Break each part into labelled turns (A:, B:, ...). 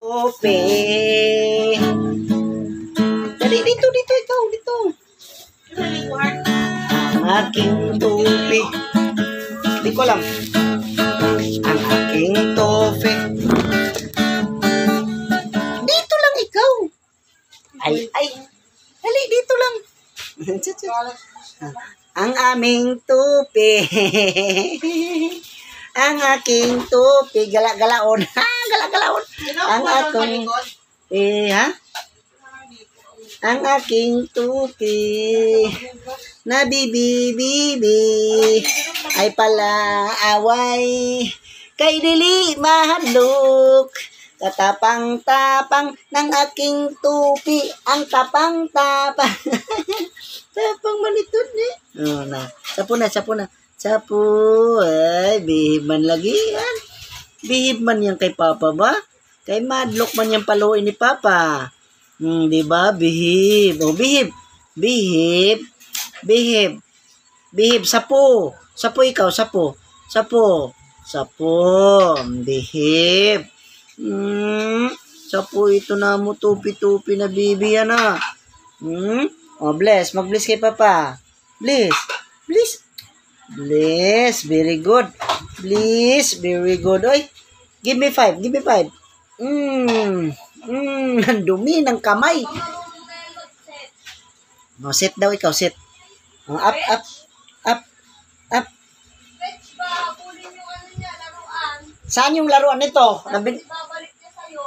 A: Tupi. Dali, dito, ikaw, dito. Ang aking tupi. Di ko alam. Ang aking tupi. Dito lang ikaw. Ay. Dali, dito lang. Ang aming tupi. Ang aking tupi. Gala-galaon. Gala-galaon. Ang aking... ha? Ang aking tupi. Na bibi ay pala away. Kay dili mahadlok. Katapang-tapang ng aking tupi. Ang tapang-tapang. Tapang manitod eh. Oh, na. Sapo na. Sapo. Ay, bihib man lagi yan. Bihib man yan kay Papa ba? Kay madlock man yan paluin ni Papa. Diba? Bihib. Oh, bihib. Sapo. Sapo ikaw, sapo. Bihib. Sapo ito na mo tupi-tupi na bibi yan ah. Oh, bless. Mag-bless kay Papa. Bless. Very good. Very good. Oy, give me 5. Ang dumi ng kamay. No, sit daw ikaw, sit. Oh, up. Saan yung laruan nito?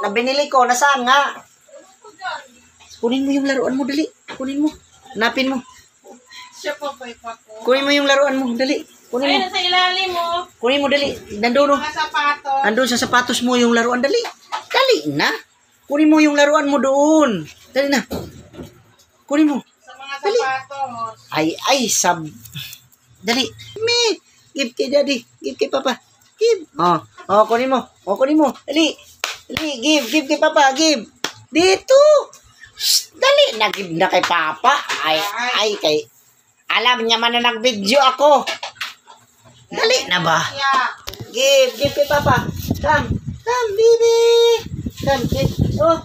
A: Nabinili ko. Nasaan nga? Kunin mo yung laruan mo, dali. Kunin mo. Hanapin mo. Kunin mo yung laruan mo, dali. Kunin mo.
B: Ay, nasa ilalim mo.
A: Kunin mo, dali. Nandun
B: Mga sapatos.
A: Nandun sa sapatos mo yung laruan, dali. Dali na. Kunin mo yung laruan mo doon. Dali na. Kunin mo.
B: Sa mga
A: Dali.
B: sapatos.
A: Ay, dali. Give kay daddy. Give kay papa. Give. Kunin mo. Dali. Give kay papa. Give. Dito. Shh, dali. Nag-give na kay papa. Ay, kay... Alam niya man na nag-video ako. Dali na ba? Give kay papa. Come, baby. Come, give. Oh.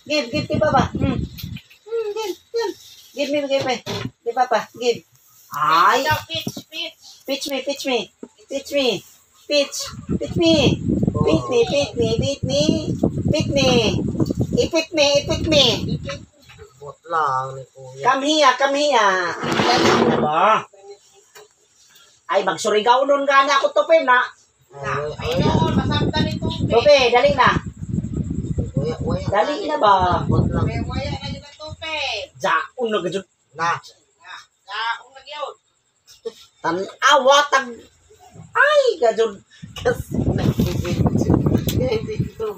A: Give kay papa. Give me, kay papa. Give. Ay. Pitch me. Beat me. Ipit me. Bot lang ni kuya. Come here. Dali na ba? Ay, magsurigaw nun gana ako tupi na.
B: Ay, noon. Masabta ni Tupi.
A: Tupi, dali na. Dali na ba?
B: May waya na dito Tupi.
A: Jaon na gajud.
B: Jaong na yun.
A: Tag. Ay, gajud. Kasi hindi ko